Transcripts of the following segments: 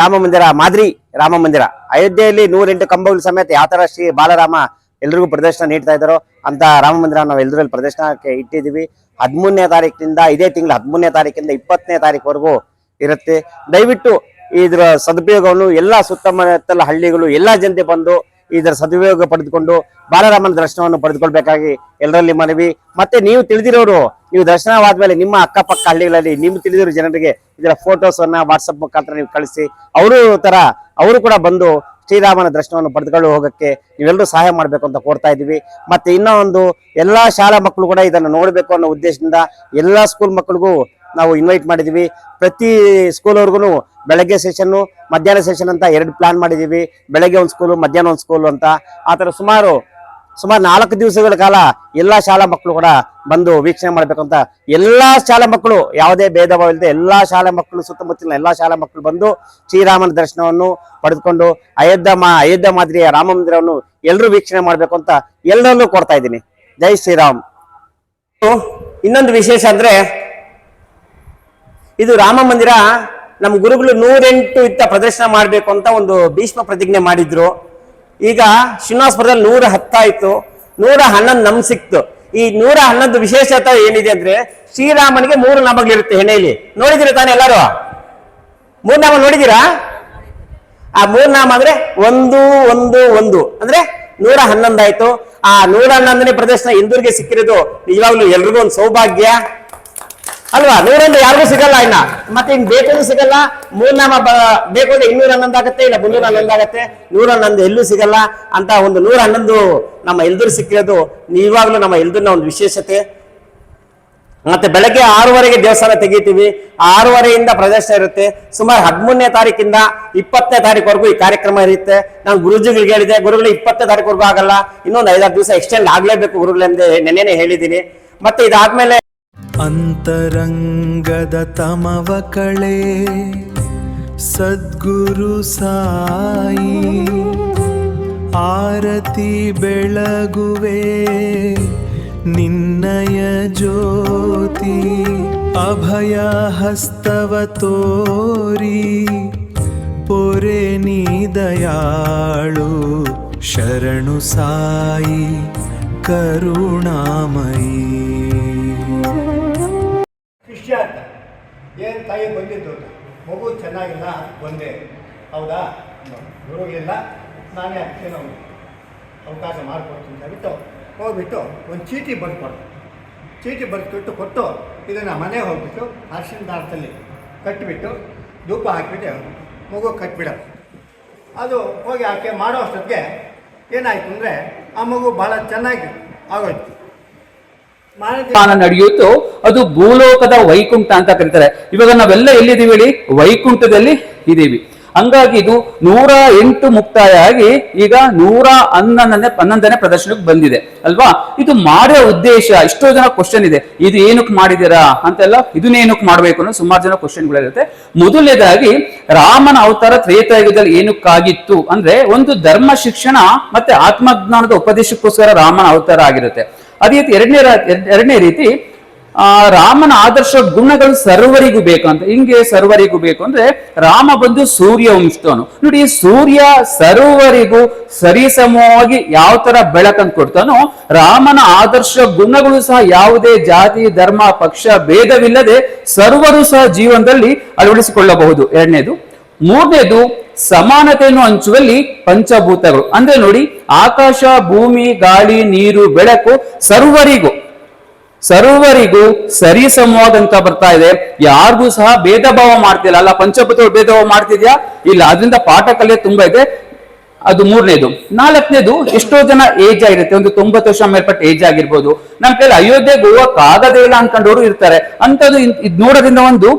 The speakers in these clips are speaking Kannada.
ರಾಮ ಮಂದಿರ ಮಾದರಿ ರಾಮ ಮಂದಿರ ಅಯೋಧ್ಯೆಯಲ್ಲಿ 108 ಕಂಬಗಳು ಸಮೇತ ಯಾವ ತರ ಶ್ರೀ ಬಾಲರಾಮ ಎಲ್ರಿಗೂ ಪ್ರದರ್ಶನ ನೀಡ್ತಾ ಇದ್ದಾರೋ ಅಂತ ರಾಮ ಮಂದಿರ ನಾವು ಎಲ್ಲರಲ್ಲಿ ಪ್ರದರ್ಶನಕ್ಕೆ ಇಟ್ಟಿದ್ದೀವಿ. 13ನೇ ತಾರೀಕಿನಿಂದ ಇದೇ ತಿಂಗಳ 13ನೇ ತಾರೀಕಿಂದ 20ನೇ ತಾರೀಕುವರೆಗೂ ಇರುತ್ತೆ. ದಯವಿಟ್ಟು ಇದರ ಸದುಪಯೋಗವನ್ನು ಎಲ್ಲಾ ಸುತ್ತಮುತ್ತಲ ಹಳ್ಳಿಗಳು ಎಲ್ಲಾ ಜನತೆ ಬಂದು ಇದರ ಸದುಪಯೋಗ ಪಡೆದುಕೊಂಡು ಬಾಲರಾಮನ ದರ್ಶನವನ್ನು ಪಡೆದುಕೊಳ್ಬೇಕಾಗಿ ಎಲ್ಲರಲ್ಲಿ ಮನವಿ. ಮತ್ತೆ ನೀವು ತಿಳಿದಿರೋರು, ನೀವು ದರ್ಶನವಾದ್ಮೇಲೆ ನಿಮ್ಮ ಅಕ್ಕಪಕ್ಕ ಹಳ್ಳಿಗಳಲ್ಲಿ ನಿಮ್ಗೆ ತಿಳಿದಿರೋ ಜನರಿಗೆ ಇದರ ಫೋಟೋಸ್ ಅನ್ನ ವಾಟ್ಸಪ್ ಮುಖಾಂತರ ನೀವು ಕಳಿಸಿ ಅವರು ಕೂಡ ಬಂದು ಶ್ರೀರಾಮನ ದರ್ಶನವನ್ನು ಪಡೆದುಕೊಂಡು ಹೋಗಕ್ಕೆ ನೀವೆಲ್ಲರೂ ಸಹಾಯ ಮಾಡಬೇಕು ಅಂತ ಕೋರ್ತಾ ಇದ್ದೀವಿ. ಮತ್ತೆ ಇನ್ನೂ ಒಂದು ಎಲ್ಲಾ ಶಾಲಾ ಮಕ್ಕಳು ಕೂಡ ಇದನ್ನು ನೋಡಬೇಕು ಅನ್ನೋ ಉದ್ದೇಶದಿಂದ ಎಲ್ಲಾ ಸ್ಕೂಲ್ ಮಕ್ಕಳಿಗೂ ನಾವು ಇನ್ವೈಟ್ ಮಾಡಿದೀವಿ. ಪ್ರತಿ ಸ್ಕೂಲ್ ಅವ್ರಿಗೂ ಬೆಳಗ್ಗೆ ಸೆಷನ್ ಮಧ್ಯಾಹ್ನ ಸೆಷನ್ ಅಂತ 2 ಪ್ಲಾನ್ ಮಾಡಿದೀವಿ. ಬೆಳಗ್ಗೆ ಒಂದು ಸ್ಕೂಲು ಮಧ್ಯಾಹ್ನ ಒಂದು ಸ್ಕೂಲು ಅಂತ. ಆ ತರ ಸುಮಾರು 4 ದಿವಸಗಳ ಕಾಲ ಎಲ್ಲಾ ಶಾಲಾ ಮಕ್ಕಳು ಕೂಡ ಬಂದು ವೀಕ್ಷಣೆ ಮಾಡ್ಬೇಕಂತ ಎಲ್ಲಾ ಶಾಲಾ ಮಕ್ಕಳು ಯಾವುದೇ ಭೇದ ಭಾವ ಇಲ್ಲದೆ ಎಲ್ಲಾ ಶಾಲಾ ಮಕ್ಕಳು ಸುತ್ತಮುತ್ತಲಿನ ಎಲ್ಲಾ ಶಾಲಾ ಮಕ್ಕಳು ಬಂದು ಶ್ರೀರಾಮನ ದರ್ಶನವನ್ನು ಪಡೆದುಕೊಂಡು ಅಯೋಧ್ಯ ಮಾದರಿಯ ರಾಮ ಮಂದಿರವನ್ನು ಎಲ್ಲರೂ ವೀಕ್ಷಣೆ ಮಾಡ್ಬೇಕು ಅಂತ ಎಲ್ಲರಲ್ಲೂ ಕೋರ್ತಾ ಇದ್ದೀನಿ. ಜೈ ಶ್ರೀರಾಮ್. ಇನ್ನೊಂದು ವಿಶೇಷ ಅಂದ್ರೆ ಇದು ರಾಮ ಮಂದಿರ ನಮ್ಮ ಗುರುಗಳು 108 ಇತ್ತ ಪ್ರದರ್ಶನ ಮಾಡ್ಬೇಕು ಅಂತ ಒಂದು ಭೀಷ್ಮ ಪ್ರತಿಜ್ಞೆ ಮಾಡಿದ್ರು. ಈಗ ಶ್ರೀನಿವಾಸಪುರದಲ್ಲಿ 110 ಆಯ್ತು, 111 ನಮ್ ಸಿಕ್ತು. ಈ 111 ವಿಶೇಷತೆ ಏನಿದೆ ಅಂದ್ರೆ ಶ್ರೀರಾಮನಿಗೆ 3 ನಾಮಗಳಿರುತ್ತೆ ಹೆಣೆಯಲ್ಲಿ. ನೋಡಿದಿರ ತಾನೆ ಎಲ್ಲರೂ? 3 ನಾಮ ನೋಡಿದೀರಾ? ಆ 3 ನಾಮ ಅಂದ್ರೆ 111 ಅಂದ್ರೆ 111 ಆಯ್ತು. ಆ 111ನೇ ಪ್ರದರ್ಶನ ಇಂದೂರಿಗೆ ಸಿಕ್ಕಿರೋದು ನಿಜವಾಗ್ಲೂ ಎಲ್ರಿಗೂ ಒಂದು ಸೌಭಾಗ್ಯ ಅಲ್ವಾ? 101 ಯಾರಿಗೂ ಸಿಗಲ್ಲ ಇನ್ನ, ಮತ್ತೆ ಇನ್ ಬೇಕಂದ್ರೂ ಸಿಗಲ್ಲ. 3 ನಾಮ ಬೇಕು ಅಂದ್ರೆ 211 ಆಗುತ್ತೆ, ಇಲ್ಲ 311 ಆಗುತ್ತೆ. 111 ಎಲ್ಲೂ ಸಿಗಲ್ಲ ಅಂತ ಒಂದು 111 ನಮ್ಮ ಎಲ್ದೂರು ಸಿಕ್ಕಿರೋದು ನಿಜವಾಗ್ಲೂ ನಮ್ಮ ಎಲ್ದೂರಿನ ಒಂದು ವಿಶೇಷತೆ. ಮತ್ತೆ ಬೆಳಗ್ಗೆ 6:30ಗೆ ದೇವಸ್ಥಾನ ತೆಗಿತೀವಿ. 6:30ಯಿಂದ ಪ್ರದರ್ಶನ ಇರುತ್ತೆ. ಸುಮಾರು 13ನೇ ತಾರೀಕಿಂದ 20ನೇ ತಾರೀಕುವರೆಗೂ ಈ ಕಾರ್ಯಕ್ರಮ ಇರುತ್ತೆ. ನಾನು ಗುರುಜಿಗಳಿಗೆ ಹೇಳಿದೆ, ಗುರುಗಳು 20ನೇ ತಾರೀಕುವರೆಗೂ ಆಗಲ್ಲ, ಇನ್ನೊಂದು 5-6 ದಿವಸ ಎಕ್ಸ್ಟೆಂಡ್ ಆಗ್ಲೇಬೇಕು ಗುರುಗಳೆಂದು ನೆನ್ನೆನೆ ಹೇಳಿದ್ದೀನಿ. ಮತ್ತೆ ಇದಾದ್ಮೇಲೆ ಅಂತರಂಗದ ತಮವ ಕಳೆ ಸದ್ಗುರು ಸಾಯಿ ಆರತಿ ಬೆಳಗುವೆ ನಿನ್ನಯ ಜ್ಯೋತಿ ಅಭಯ ಹಸ್ತವ ತೋರಿ ಪೊರೆ ನೀ ದಯಾಳು ಶರಣು ಸಾಯಿ ಕರುಣಾಮಯಿ. ಶಿಷ್ಯ ಅಂತ ಏನು ತಾಯಿ ಬಂದಿದ್ದು ಮಗು ಚೆನ್ನಾಗಿಲ್ಲ ಬಂದೆ, ಹೌದಾ? ಗುರುಗಳಿಲ್ಲ, ನಾನೇ ಅದಕ್ಕೇನೋ ಅವಕಾಶ ಮಾಡಿಕೊಡ್ತೀನಿ ಅಂತ ಹೋಗ್ಬಿಟ್ಟು ಒಂದು ಚೀಟಿ ಬರೆದುಕೊಡು. ಚೀಟಿ ಬರೆದುಬಿಟ್ಟು ಕೊಟ್ಟು ಇದನ್ನು ಮನೆಗೆ ಹೋಗ್ಬಿಟ್ಟು ಅರಿಶಿನ ದಾರದಲ್ಲಿ ಕಟ್ಟಿಬಿಟ್ಟು ಧೂಪ ಹಾಕಿಬಿಟ್ಟು ಮಗು ಕಟ್ಬಿಡೋದು. ಅದು ಹೋಗಿ ಆಕೆ ಮಾಡೋ ಅಷ್ಟೊತ್ತಿಗೆ ಏನಾಯಿತು ಅಂದರೆ ಆ ಮಗು ಭಾಳ ಚೆನ್ನಾಗಿ ಆಗೋಯ್ತು. ನಡೆಯುತ್ತೋ ಅದು ಭೂಲೋಕದ ವೈಕುಂಠ ಅಂತ ಕರೀತಾರೆ. ಇವಾಗ ನಾವೆಲ್ಲ ಎಲ್ಲಿದ್ದೀವಿ ಹೇಳಿ? ವೈಕುಂಠದಲ್ಲಿ ಇದ್ದೀವಿ. ಹಂಗಾಗಿ ಇದು 108 ಮುಕ್ತಾಯ ಆಗಿ ಈಗ 111ನೇ ಪ್ರದರ್ಶನಕ್ಕೆ ಬಂದಿದೆ ಅಲ್ವಾ? ಇದು ಮಾಡೋ ಉದ್ದೇಶ, ಎಷ್ಟೋ ಜನ ಕ್ವಶನ್ ಇದೆ, ಇದು ಏನಕ್ಕೆ ಮಾಡಿದೀರಾ ಅಂತೆಲ್ಲ, ಇದನ್ನ ಏನಕ್ಕೆ ಮಾಡ್ಬೇಕು ಅನ್ನೋ ಸುಮಾರು ಜನ ಕ್ವಶನ್ಗಳಿರುತ್ತೆ. ಮೊದಲನೇದಾಗಿ ರಾಮನ ಅವತಾರ ತ್ರೇತಾಯುಗದಲ್ಲಿ ಏನಕ್ಕಾಗಿತ್ತು ಅಂದ್ರೆ ಒಂದು ಧರ್ಮ ಶಿಕ್ಷಣ ಮತ್ತೆ ಆತ್ಮಜ್ಞಾನದ ಉಪದೇಶಕ್ಕೋಸ್ಕರ ರಾಮನ ಅವತಾರ ಆಗಿರುತ್ತೆ. ಅದೇ ರೀತಿ ಎರಡನೇ ರೀತಿ ರಾಮನ ಆದರ್ಶ ಗುಣಗಳು ಸರ್ವರಿಗೂ ಬೇಕು ಅಂತ. ಹಿಂಗೆ ಸರ್ವರಿಗೂ ಬೇಕು ಅಂದ್ರೆ ರಾಮ ಬಂದು ಸೂರ್ಯ ವಂಶದವನು. ನೋಡಿ, ಸೂರ್ಯ ಸರ್ವರಿಗೂ ಸರಿಸಮವಾಗಿ ಯಾವ ತರ ಬೆಳಕನ್ನು ಕೊಡ್ತಾನೋ ರಾಮನ ಆದರ್ಶ ಗುಣಗಳು ಸಹ ಯಾವುದೇ ಜಾತಿ ಧರ್ಮ ಪಕ್ಷ ಭೇದವಿಲ್ಲದೆ ಸರ್ವರು ಸಹ ಜೀವನದಲ್ಲಿ ಅಳವಡಿಸಿಕೊಳ್ಳಬಹುದು. ಎರಡನೇದು. ಮೂರನೇದು, ಸಮಾನತೆಯನ್ನು ಹಂಚುವಲ್ಲಿ ಪಂಚಭೂತಗಳು ಅಂದ್ರೆ ನೋಡಿ, ಆಕಾಶ ಭೂಮಿ ಗಾಳಿ ನೀರು ಬೆಳಕು ಸರ್ವರಿಗೂ ಸರಿಸಮವಾದಂತ ಬರ್ತಾ ಇದೆ. ಯಾರಿಗೂ ಸಹ ಭೇದ ಭಾವ ಮಾಡ್ತಿಲ್ಲ ಅಲ್ಲ. ಪಂಚಭೂತಗಳು ಭೇದ ಭಾವ ಮಾಡ್ತಿದ್ಯಾ? ಇಲ್ಲ. ಅದರಿಂದ ಪಾಠ ಕಲೆ ತುಂಬಾ ಇದೆ. ಅದು ಮೂರನೇದು. ನಾಲ್ಕನೇದು, ಎಷ್ಟೋ ಜನ ಏಜ್ ಆಗಿರುತ್ತೆ, ಒಂದು 90 ವರ್ಷ ಮೇಲ್ಪಟ್ಟ ಏಜ್ ಆಗಿರ್ಬೋದು. ನಮ್ಮ ಕೈಲಿ ಅಯೋಧ್ಯೆಗೆ ಹೋಗಕ್ಕಾಗದೇ ಇಲ್ಲ ಅನ್ಕೊಂಡವರು ಇರ್ತಾರೆ. ಅಂತದ್ದು ಇದು ನೋಡೋದ್ರಿಂದ ಒಂದು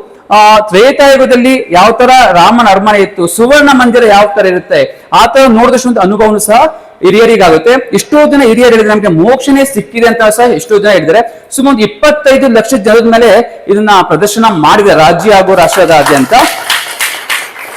ತ್ರೇತಾಯುಗದಲ್ಲಿ ಯಾವ ತರ ರಾಮನ ಅರಮನೆ ಇತ್ತು, ಸುವರ್ಣ ಮಂದಿರ ಯಾವ ತರ ಇರುತ್ತೆ, ಆ ತರ ನೋಡಿದಷ್ಟು ಒಂದು ಅನುಭವನು ಸಹ ಹಿರಿಯರಿಗಾಗುತ್ತೆ. ಎಷ್ಟೋ ಜನ ಹಿರಿಯರು ಹೇಳಿದ್ರೆ ನಮ್ಗೆ ಮೋಕ್ಷನೇ ಸಿಕ್ಕಿದೆ ಅಂತ ಸಹ ಎಷ್ಟೋ ಜನ ಹೇಳಿದ್ದಾರೆ. ಸುಮಾರು 25 ಲಕ್ಷ ಜನದ ಮೇಲೆ ಇದನ್ನ ಪ್ರದರ್ಶನ ಮಾಡಿದೆ ರಾಜ್ಯ ಹಾಗೂ ರಾಷ್ಟ್ರದಾದ್ಯಂತ.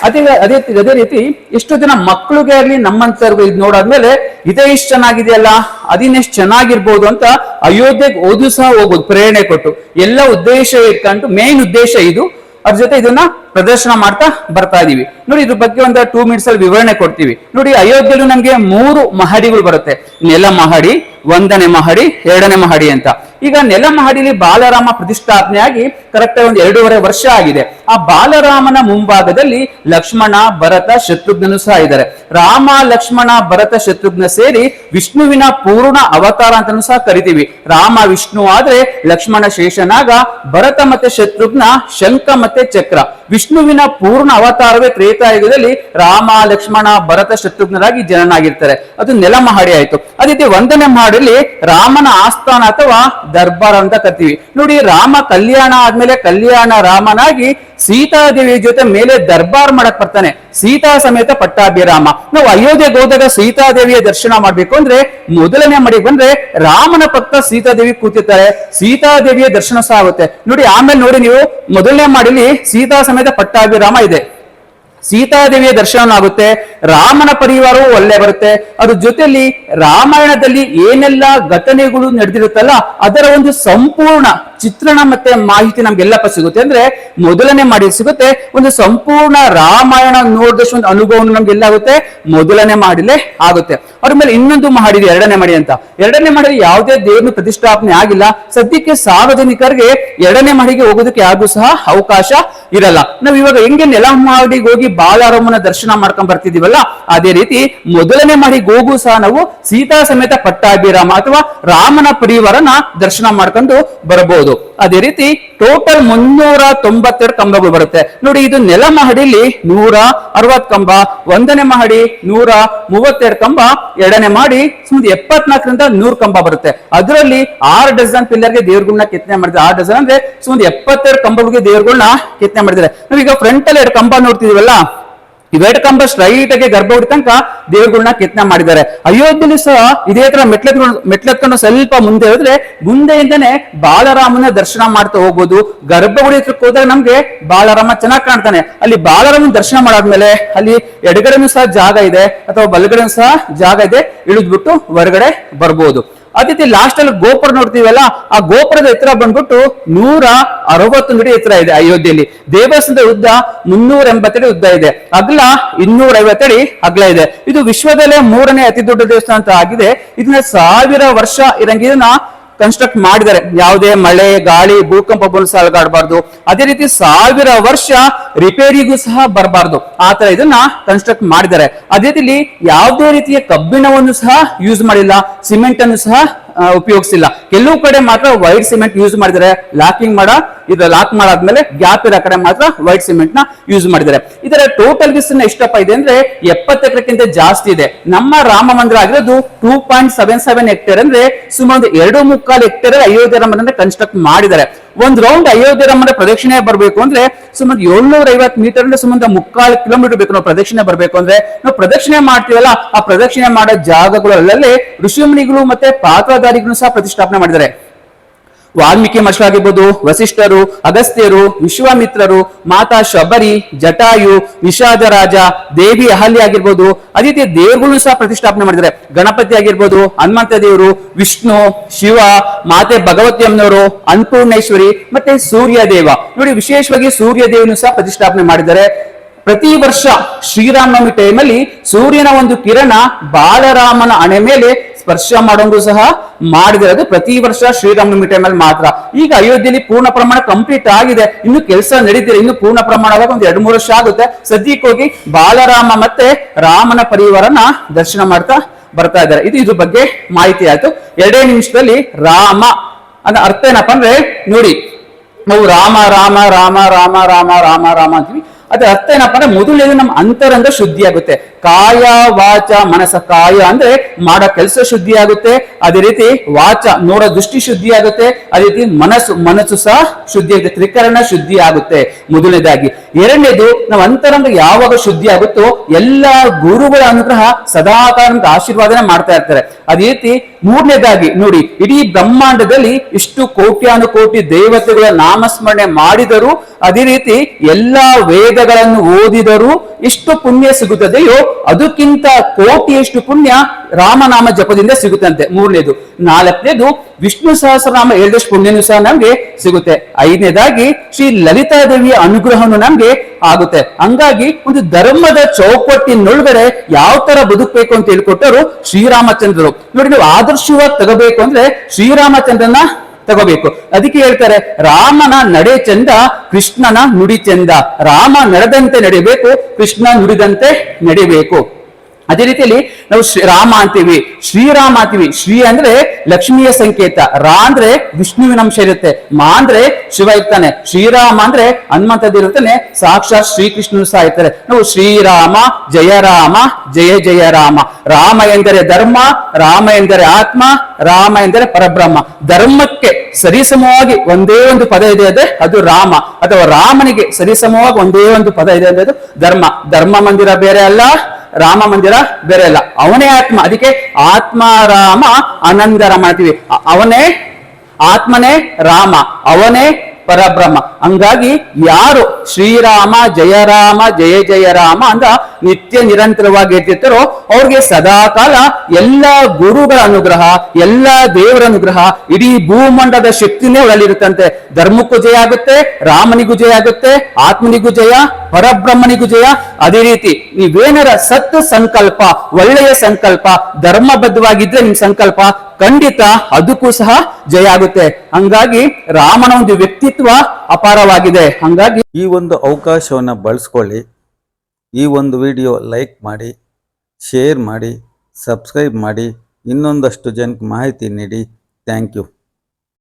ಅದೇ ರೀತಿ ಎಷ್ಟೋ ಜನ ಮಕ್ಕಳಿಗೆ ಆಗ್ಲಿ ನಮ್ಮಂತವ್ರಿಗೂ ಇದು ನೋಡಾದ್ಮೇಲೆ ಇದೇ ಇಷ್ಟು ಚೆನ್ನಾಗಿದೆಯಲ್ಲ, ಅದಿನ್ನೆಷ್ಟು ಚೆನ್ನಾಗಿರ್ಬೋದು ಅಂತ ಅಯೋಧ್ಯೆಗೆ ಓದು ಸಹ ಹೋಗ್ಬೋದು ಪ್ರೇರಣೆ ಕೊಟ್ಟು. ಎಲ್ಲ ಉದ್ದೇಶ ಇಟ್ಕೊಂಡು ಮೇನ್ ಉದ್ದೇಶ ಇದು ಅದ್ರ ಜೊತೆ ಇದನ್ನ ಪ್ರದರ್ಶನ ಮಾಡ್ತಾ ಬರ್ತಾ ಇದೀವಿ. ನೋಡಿ ಇದ್ರ ಬಗ್ಗೆ ಒಂದು 2 ಮಿನಿಟ್ಸ್ ಅಲ್ಲಿ ವಿವರಣೆ ಕೊಡ್ತೀವಿ. ನೋಡಿ ಅಯೋಧ್ಯೆಯಲ್ಲೂ ನಮ್ಗೆ 3 ಮಹಡಿಗಳು ಬರುತ್ತೆ. ನೆಲ ಮಹಡಿ, 1ನೇ ಮಹಡಿ, 2ನೇ ಮಹಡಿ ಅಂತ. ಈಗ ನೆಲ ಮಹಡಿಲಿ ಬಾಲರಾಮ ಪ್ರತಿಷ್ಠಾಪನೆಯಾಗಿ ಕರೆಕ್ಟ್ ಒಂದು 2.5 ವರ್ಷ ಆಗಿದೆ. ಆ ಬಾಲರಾಮನ ಮುಂಭಾಗದಲ್ಲಿ ಲಕ್ಷ್ಮಣ, ಭರತ, ಶತ್ರುಘ್ನನು ಸಹ ಇದ್ದಾರೆ. ರಾಮ, ಲಕ್ಷ್ಮಣ, ಭರತ, ಶತ್ರುಘ್ನ ಸೇರಿ ವಿಷ್ಣುವಿನ ಪೂರ್ಣ ಅವತಾರ ಅಂತಾನು ಸಹ ಕರಿತೀವಿ. ರಾಮ ವಿಷ್ಣು ಆದ್ರೆ ಲಕ್ಷ್ಮಣ ಶೇಷನಾಗ, ಭರತ ಮತ್ತೆ ಶತ್ರುಘ್ನ ಶಂಖ ಮತ್ತೆ ಚಕ್ರ. ವಿಷ್ಣುವಿನ ಪೂರ್ಣ ಅವತಾರವೇ ತ್ರೇತಾಯುಗದಲ್ಲಿ ರಾಮ, ಲಕ್ಷ್ಮಣ, ಭರತ, ಶತ್ರುಘ್ನರಾಗಿ ಜನನಾಗಿರ್ತಾರೆ. ಅದು ನೆಲ ಮಹಡಿ ಆಯ್ತು. ಅದೇ ರೀತಿ 1ನೇ ಮಹಡಿಯಲ್ಲಿ ರಾಮನ ಆಸ್ಥಾನ ಅಥವಾ ದರ್ಬಾರ್ ಅಂತ ಕರಿತೀವಿ. ನೋಡಿ ರಾಮ ಕಲ್ಯಾಣ ಆದ್ಮೇಲೆ ಕಲ್ಯಾಣ ರಾಮನಾಗಿ ಸೀತಾದೇವಿಯ ಜೊತೆ ಮೇಲೆ ದರ್ಬಾರ್ ಮಾಡಕ್ ಬರ್ತಾನೆ. ಸೀತಾ ಸಮೇತ ಪಟ್ಟಾಭಿರಾಮ. ನಾವು ಅಯೋಧ್ಯೆಗೆ ಹೋದಾಗ ಸೀತಾದೇವಿಯ ದರ್ಶನ ಮಾಡ್ಬೇಕು ಅಂದ್ರೆ 1ನೇ ಮಡಿಗೆ ಬಂದ್ರೆ ರಾಮನ ಪಕ್ಕ ಸೀತಾದೇವಿ ಕೂತಿರ್ತಾರೆ. ಸೀತಾದೇವಿಯ ದರ್ಶನ ಸಹ ಆಗುತ್ತೆ. ನೋಡಿ ಆಮೇಲೆ ನೋಡಿ ನೀವು 1ನೇ ಮಡಿಲಿ ಸೀತಾ ಸಮೇತ ಪಟ್ಟಾಭಿರಾಮ ಇದೆ. ಸೀತಾದೇವಿಯ ದರ್ಶನ ಆಗುತ್ತೆ. ರಾಮನ ಪರಿವಾರವು ಒಳ್ಳೆ ಬರುತ್ತೆ. ಅದ್ರ ಜೊತೆಲಿ ರಾಮಾಯಣದಲ್ಲಿ ಏನೆಲ್ಲ ಘಟನೆಗಳು ನಡೆದಿರುತ್ತಲ್ಲ ಅದರ ಒಂದು ಸಂಪೂರ್ಣ ಚಿತ್ರಣ ಮತ್ತೆ ಮಾಹಿತಿ ನಮ್ಗೆಲ್ಲಪ್ಪ ಸಿಗುತ್ತೆ. ಅಂದ್ರೆ 1ನೇ ಮಹಡಿ ಸಿಗುತ್ತೆ. ಒಂದು ಸಂಪೂರ್ಣ ರಾಮಾಯಣ ನೋಡಿದಷ್ಟು ಒಂದು ಅನುಭವ ನಮ್ಗೆಲ್ಲ ಆಗುತ್ತೆ 1ನೇ ಮಹಡಿಲೇ ಆಗುತ್ತೆ. ಅವ್ರ ಮೇಲೆ ಇನ್ನೊಂದು ಮಹಡಿ ಇದೆ, 2ನೇ ಮಹಡಿ ಅಂತ. 2ನೇ ಮಹಡಿ ಯಾವುದೇ ದೇವ್ರ ಪ್ರತಿಷ್ಠಾಪನೆ ಆಗಿಲ್ಲ. ಸದ್ಯಕ್ಕೆ ಸಾರ್ವಜನಿಕರಿಗೆ 2ನೇ ಮಹಡಿಗೆ ಹೋಗೋದಕ್ಕೆ ಯಾರಿಗೂ ಸಹ ಅವಕಾಶ ಇರಲ್ಲ. ನಾವ್ ಇವಾಗ ಹೆಂಗೆ ನೆಲ ಮಹಡಿಗೆ ಹೋಗಿ ಬಾಲರಾಮನ ದರ್ಶನ ಮಾಡ್ಕೊಂಡ್ ಬರ್ತಿದೀವಲ್ಲ ಅದೇ ರೀತಿ 1ನೇ ಮಹಡಿಗೆ ಹೋಗು ಸಹ ನಾವು ಸೀತಾ ಸಮೇತ ಪಟ್ಟಾಭಿರಾಮ ಅಥವಾ ರಾಮನ ಪರಿವಾರನ ದರ್ಶನ ಮಾಡ್ಕೊಂಡು ಬರಬಹುದು. ಅದೇ ರೀತಿ ಟೋಟಲ್ 392 ಕಂಬಗಳು ಬರುತ್ತೆ. ನೋಡಿ ಇದು ನೆಲ ಮಹಡಿಲಿ 160 ಕಂಬ, 1ನೇ ಮಹಡಿ 132 ಕಂಬ, 2ನೇ ಮಹಡಿ 74ರಿಂದ 100 ಕಂಬ ಬರುತ್ತೆ. ಅದರಲ್ಲಿ 6 ಡಜನ್ ಪಿಲ್ಲರ್ಗೆ ದೇವ್ರಗಳನ್ನ ಕೆತ್ತನೆ ಮಾಡಿದ್ರೆ 6 ಡಜನ್ ಅಂದ್ರೆ 72 ಕಂಬಗಳಿಗೆ ದೇವ್ರಗಳನ್ನ ಕೆತ್ತನೆ ಮಾಡಿದ್ದಾರೆ. ನಾವೀಗ ಫ್ರಂಟ್ ಅಲ್ಲಿ 2 ಕಂಬ ನೋಡ್ತಿದೀವಲ್ಲ, ಇವೆರಡು ಕಂಬ ಸ್ಟ್ರೈಟ್ ಆಗಿ ಗರ್ಭಗುಡಿ ತನಕ ದೇವ್ರಗಳನ್ನ ಕೆತ್ತನೆ ಮಾಡಿದ್ದಾರೆ. ಅಯೋಧ್ಯೆಯಲ್ಲಿ ಸಹ ಇದೇ ತರ ಮೆಟ್ಲೆತ್ಕೊಂಡು ಸ್ವಲ್ಪ ಮುಂದೆ ಹೋದ್ರೆ ಮುಂದೆಯಿಂದನೇ ಬಾಲರಾಮನ ದರ್ಶನ ಮಾಡ್ತಾ ಹೋಗ್ಬೋದು. ಗರ್ಭಗುಡಿ ಹತ್ರಕ್ಕೆ ಹೋದಾಗ ನಮ್ಗೆ ಬಾಲರಾಮ ಚೆನ್ನಾಗಿ ಕಾಣ್ತಾನೆ. ಅಲ್ಲಿ ಬಾಲರಾಮನ ದರ್ಶನ ಮಾಡಾದ್ಮೇಲೆ ಅಲ್ಲಿ ಎಡಗಡೆನೂ ಸಹ ಜಾಗ ಇದೆ ಅಥವಾ ಬಲಗಡೆನೂ ಸಹ ಜಾಗ ಇದೆ, ಇಳಿದ್ಬಿಟ್ಟು ಹೊರಗಡೆ ಬರ್ಬೋದು. ಅದೇ ರೀತಿ ಲಾಸ್ಟ್ ಅಲ್ಲಿ ಗೋಪುರ ನೋಡ್ತೀವಲ್ಲ, ಆ ಗೋಪುರದ ಎತ್ತರ ಬಂದ್ಬಿಟ್ಟು 160 ಅಡಿ ಎತ್ತರ ಇದೆ. ಅಯೋಧ್ಯೆಯಲ್ಲಿ ದೇವಸ್ಥಾನದ ಉದ್ದ 380 ಅಡಿ ಉದ್ದ ಇದೆ. ಅಗಲ 250 ಅಡಿ ಅಗಲ ಇದೆ. ಇದು ವಿಶ್ವದಲ್ಲೇ 3ನೇ ಅತಿ ದೊಡ್ಡ ದೇವಸ್ಥಾನ ಅಂತ ಆಗಿದೆ. ಇದನ್ನ 1000 ವರ್ಷ ಇರಂಗೆ ಇದನ್ನ ಕನ್ಸ್ಟ್ರಕ್ಟ್ ಮಾಡಿದ್ದಾರೆ. ಯಾವುದೇ ಮಳೆ, ಗಾಳಿ, ಭೂಕಂಪ ಬಂದು ಸಹ ಅಲಗಾಡಬಾರ್ದು. ಅದೇ ರೀತಿ 1000 ವರ್ಷ ರಿಪೇರಿಗೂ ಸಹ ಬರಬಾರ್ದು, ಆ ತರ ಇದನ್ನ ಕನ್ಸ್ಟ್ರಕ್ಟ್ ಮಾಡಿದ್ದಾರೆ. ಅದೇ ರೀತಿ ಯಾವುದೇ ರೀತಿಯ ಕಬ್ಬಿಣವನ್ನು ಸಹ ಯೂಸ್ ಮಾಡಿಲ್ಲ, ಸಿಮೆಂಟ್ ಅನ್ನು ಸಹ ಉಪಯೋಗಿಸಿಲ್ಲ. ಕೆಲವು ಕಡೆ ಮಾತ್ರ ವೈಟ್ ಸಿಮೆಂಟ್ ಯೂಸ್ ಮಾಡಿದ್ದಾರೆ. ಲಾಕ್ ಮಾಡಾದ್ಮೇಲೆ ಗ್ಯಾಪ್ ಇರೋ ಕಡೆ ಮಾತ್ರ ವೈಟ್ ಸಿಮೆಂಟ್ ನ ಯೂಸ್ ಮಾಡಿದ್ದಾರೆ. ಇದರ ಟೋಟಲ್ ವಿಸ್ತೀರ್ಣ ಎಷ್ಟಪ್ಪ ಇದೆ ಅಂದ್ರೆ 70 ಎಕರೆಕ್ಕಿಂತ ಜಾಸ್ತಿ ಇದೆ. ನಮ್ಮ ರಾಮ ಮಂದಿರ ಆಗಿರೋದು 2.77 ಹೆಕ್ಟೇರ್ ಅಂದ್ರೆ ಸುಮಾರು 2.25 ಹೆಕ್ಟೇರ್ ಅಯೋಧ್ಯೆ ರಾಮನ ಕನ್ಸ್ಟ್ರಕ್ಟ್ ಮಾಡಿದ್ದಾರೆ. ಒಂದ್ ರೌಂಡ್ ಅಯೋಧ್ಯೆ ರಾಮನ ಪ್ರದಕ್ಷಿಣೆ ಬರಬೇಕು ಅಂದ್ರೆ ಸುಮಾರು 750 ಮೀಟರ್ ಅಂದ್ರೆ ಸುಮಾರು 3/4 ಕಿಲೋಮೀಟರ್ ಬೇಕು. ನಾವು ಪ್ರದಕ್ಷಿಣೆ ಬರ್ಬೇಕು ಅಂದ್ರೆ ನಾವು ಪ್ರದಕ್ಷಿಣೆ ಮಾಡ್ತೀವಲ್ಲ, ಆ ಪ್ರದಕ್ಷಿಣೆ ಮಾಡೋ ಜಾಗಗಳಲ್ಲಿ ಋಷಿಮುನಿಗಳು ಮತ್ತೆ ಪಾತ್ರಧಾರಿಗಳು ಸಹ ಪ್ರತಿಷ್ಠಾಪನೆ ಮಾಡಿದ್ದಾರೆ. ವಾಲ್ಮೀಕಿ ಮಹರ್ಷಿ ಆಗಿರ್ಬೋದು, ವಸಿಷ್ಠರು, ಅಗಸ್ತ್ಯರು, ವಿಶ್ವಾಮಿತ್ರರು, ಮಾತಾ ಶಬರಿ, ಜಟಾಯು, ನಿಷಾದ ರಾಜ, ದೇವಿ ಅಹಲ್ಯ ಆಗಿರ್ಬೋದು. ಅದೇ ರೀತಿ ದೇವರುಗಳನ್ನು ಸಹ ಪ್ರತಿಷ್ಠಾಪನೆ ಮಾಡಿದ್ದಾರೆ. ಗಣಪತಿ ಆಗಿರ್ಬೋದು, ಹನುಮಂತ ದೇವರು, ವಿಷ್ಣು, ಶಿವ, ಮಾತೆ ಭಗವತಿ ಅಮ್ಮನವರು, ಅನ್ನಪೂರ್ಣೇಶ್ವರಿ ಮತ್ತೆ ಸೂರ್ಯ ದೇವ. ನೋಡಿ ವಿಶೇಷವಾಗಿ ಸೂರ್ಯ ದೇವನು ಸಹ ಪ್ರತಿಷ್ಠಾಪನೆ ಮಾಡಿದ್ದಾರೆ. ಪ್ರತಿ ವರ್ಷ ಶ್ರೀರಾಮನವಮಿ ಟೈಮಲ್ಲಿ ಸೂರ್ಯನ ಒಂದು ಕಿರಣ ಬಾಲರಾಮನ ಹಣೆ ಮೇಲೆ ಸ್ಪರ್ಶ ಮಾಡೋಂಗೂ ಸಹ ಮಾಡಿದಿರೋದು ಪ್ರತಿ ವರ್ಷ ಶ್ರೀರಾಮನವಮಿ ಟೈಮಲ್ಲಿ ಮಾತ್ರ. ಈಗ ಅಯೋಧ್ಯೆಯಲ್ಲಿ ಪೂರ್ಣ ಪ್ರಮಾಣ ಕಂಪ್ಲೀಟ್ ಆಗಿದೆ, ಇನ್ನು ಕೆಲಸ ನಡೀತಿದೆ. ಇನ್ನು ಪೂರ್ಣ ಪ್ರಮಾಣ ಆದಾಗ ಒಂದು 2-3 ವರ್ಷ ಆಗುತ್ತೆ. ಸದ್ಯಕ್ಕೆ ಹೋಗಿ ಬಾಲರಾಮ ಮತ್ತೆ ರಾಮನ ಪರಿವಾರನ ದರ್ಶನ ಮಾಡ್ತಾ ಬರ್ತಾ ಇದ್ದಾರೆ. ಇದ್ರ ಬಗ್ಗೆ ಮಾಹಿತಿ ಆಯ್ತು. 2 ನಿಮಿಷದಲ್ಲಿ ರಾಮ ಅನ್ನೋ ಅರ್ಥ ಏನಪ್ಪಾ ಅಂದ್ರೆ, ನೋಡಿ ನಾವು ರಾಮ ರಾಮ ರಾಮ ರಾಮ ರಾಮ ರಾಮ ರಾಮ ಅಂತೀವಿ. ಅದ್ರ ಅರ್ಥ ಏನಪ್ಪಾ ಅಂದ್ರೆ ಮೊದಲನೇದು ನಮ್ಮ ಅಂತರಂಗ ಶುದ್ಧಿ ಆಗುತ್ತೆ. ಕಾಯ ವಾಚ ಮನಸ. ಕಾಯ ಅಂದ್ರೆ ಮಾಡೋ ಕೆಲಸ ಶುದ್ಧಿ ಆಗುತ್ತೆ. ಅದೇ ರೀತಿ ವಾಚ ನೋಡೋ ದೃಷ್ಟಿ ಶುದ್ಧಿ ಆಗುತ್ತೆ. ಅದೇ ರೀತಿ ಮನಸ್ಸು ಸಹ ಶುದ್ಧಿ ಆಗುತ್ತೆ. ತ್ರಿಕರಣ ಶುದ್ಧಿ ಆಗುತ್ತೆ ಮೊದಲನೇದಾಗಿ. ಎರಡನೇದು ನಾವು ಅಂತರಂಗ ಯಾವಾಗ ಶುದ್ಧಿ ಆಗುತ್ತೋ ಎಲ್ಲ ಗುರುಗಳ ಅನುಗ್ರಹ ಸದಾಕಾಲ ನಮ್ಗೆ ಆಶೀರ್ವಾದನೆ ಮಾಡ್ತಾ ಇರ್ತಾರೆ. ಅದೇ ರೀತಿ ಮೂರನೇದಾಗಿ ನೋಡಿ, ಇಡೀ ಬ್ರಹ್ಮಾಂಡದಲ್ಲಿ ಇಷ್ಟು ಕೋಟ್ಯಾನುಕೋಟಿ ದೇವತೆಗಳ ನಾಮಸ್ಮರಣೆ ಮಾಡಿದರು, ಅದೇ ರೀತಿ ಎಲ್ಲಾ ವೇದಗಳನ್ನು ಓದಿದರೂ ಎಷ್ಟು ಪುಣ್ಯ ಸಿಗುತ್ತದೆಯೋ ಅದಕ್ಕಿಂತ ಕೋಟಿಯಷ್ಟು ಪುಣ್ಯ ರಾಮನಾಮ ಜಪದಿಂದ ಸಿಗುತ್ತಂತೆ. ಮೂರನೇದು. ನಾಲ್ಕನೇದು ವಿಷ್ಣು ಸಹಸ್ರನಾಮ ಹೇಳಿದಷ್ಟು ಪುಣ್ಯನೂ ಸಹ ನಮ್ಗೆ ಸಿಗುತ್ತೆ. ಐದನೇದಾಗಿ ಶ್ರೀ ಲಲಿತಾದೇವಿಯ ಅನುಗ್ರಹನು ನಮ್ಗೆ ಆಗುತ್ತೆ. ಹಂಗಾಗಿ ಒಂದು ಧರ್ಮದ ಚೌಕಟ್ಟಿನೊಳಗಡೆ ಯಾವ ತರ ಬದುಕಬೇಕು ಅಂತ ಹೇಳ್ಕೊಟ್ಟರು ಶ್ರೀರಾಮಚಂದ್ರರು. ನೋಡಿ, ನೀವು ಆದರ್ಶವಾಗಿ ತಗೋಬೇಕು ಅಂದ್ರೆ ಶ್ರೀರಾಮಚಂದ್ರನ ತಗೋಬೇಕು. ಅದಕ್ಕೆ ಹೇಳ್ತಾರೆ, ರಾಮನ ನಡೆ ಚಂದ, ಕೃಷ್ಣನ ನುಡಿ ಚಂದ. ರಾಮ ನಡೆದಂತೆ ನಡಿಬೇಕು, ಕೃಷ್ಣ ನುಡಿದಂತೆ ನಡಿಬೇಕು. ಅದೇ ರೀತಿಯಲ್ಲಿ ನಾವು ರಾಮ ಅಂತೀವಿ, ಶ್ರೀರಾಮ ಅಂತೀವಿ. ಶ್ರೀ ಅಂದ್ರೆ ಲಕ್ಷ್ಮಿಯ ಸಂಕೇತ, ರಾ ಅಂದ್ರೆ ವಿಷ್ಣುವಿನ ಅಂಶ ಇರುತ್ತೆ, ಮಾ ಅಂದ್ರೆ ಶಿವ ಇರ್ತಾನೆ, ಶ್ರೀರಾಮ ಅಂದ್ರೆ ಹನುಮಂತದ್ದು ಇರುತ್ತಾನೆ, ಸಾಕ್ಷಾತ್ ಶ್ರೀಕೃಷ್ಣನು ಸಹ ಇರ್ತಾರೆ. ನಾವು ಶ್ರೀರಾಮ ಜಯ ರಾಮ ಜಯ ಜಯ ರಾಮ. ರಾಮ ಎಂದರೆ ಧರ್ಮ, ರಾಮ ಎಂದರೆ ಆತ್ಮ, ರಾಮ ಎಂದರೆ ಪರಬ್ರಹ್ಮ. ಧರ್ಮಕ್ಕೆ ಸರಿಸಮವಾಗಿ ಒಂದೇ ಒಂದು ಪದ ಇದೆ ಅಂದ್ರೆ ಅದು ರಾಮ, ಅಥವಾ ರಾಮನಿಗೆ ಸರಿಸಮವಾಗಿ ಒಂದೇ ಒಂದು ಪದ ಇದೆ ಅಂದ್ರೆ ಅದು ಧರ್ಮ. ಧರ್ಮ ಮಂದಿರ ಬೇರೆ ಅಲ್ಲ, ರಾಮ ಮಂದಿರ ಬೇರೆ ಅಲ್ಲ, ಅವನೇ ಆತ್ಮ. ಅದಕ್ಕೆ ಆತ್ಮ ರಾಮ ಆನಂದರ ಮಾಡ್ತೀವಿ. ಅವನೇ ಆತ್ಮನೇ ರಾಮ, ಅವನೇ ಪರಬ್ರಹ್ಮ. ಹಂಗಾಗಿ ಯಾರು ಶ್ರೀರಾಮ ಜಯ ರಾಮ ಜಯ ಜಯ ರಾಮ ಅಂತ ನಿತ್ಯ ನಿರಂತರವಾಗಿ ಹೇಳ್ತಿರ್ತಾರೋ ಅವ್ರಿಗೆ ಸದಾಕಾಲ ಎಲ್ಲ ಗುರುಗಳ ಅನುಗ್ರಹ, ಎಲ್ಲ ದೇವರ ಅನುಗ್ರಹ, ಇಡೀ ಭೂಮಂಡದ ಶಕ್ತಿನೇ ಒಳಲಿರುತ್ತಂತೆ. ಧರ್ಮಕ್ಕೂ ಜಯ ಆಗುತ್ತೆ, ರಾಮನಿಗೂ ಜಯ ಆಗುತ್ತೆ, ಆತ್ಮನಿಗೂ ಜಯ, ಪರಬ್ರಹ್ಮನಿಗೂ ಜಯ. ಅದೇ ರೀತಿ ನೀವೇನರ ಸತ್ ಸಂಕಲ್ಪ, ಒಳ್ಳೆಯ ಸಂಕಲ್ಪ, ಧರ್ಮಬದ್ಧವಾಗಿದ್ರೆ ನಿಮ್ ಸಂಕಲ್ಪ ಖಂಡಿತ ಅದಕ್ಕೂ ಸಹ ಜಯ ಆಗುತ್ತೆ. ಹಂಗಾಗಿ ರಾಮನ ಒಂದು ವ್ಯಕ್ತಿತ್ವ ಅಪಾರವಾಗಿದೆ. ಹಂಗಾಗಿ ಈ ಒಂದು ಅವಕಾಶವನ್ನು ಬಳಸ್ಕೊಳ್ಳಿ. ಈ ಒಂದು ವಿಡಿಯೋ ಲೈಕ್ ಮಾಡಿ, ಶೇರ್ ಮಾಡಿ, ಸಬ್ಸ್ಕ್ರೈಬ್ ಮಾಡಿ, ಇನ್ನೊಂದಷ್ಟು ಜನಕ್ಕೆ ಮಾಹಿತಿ ನೀಡಿ. Thank you.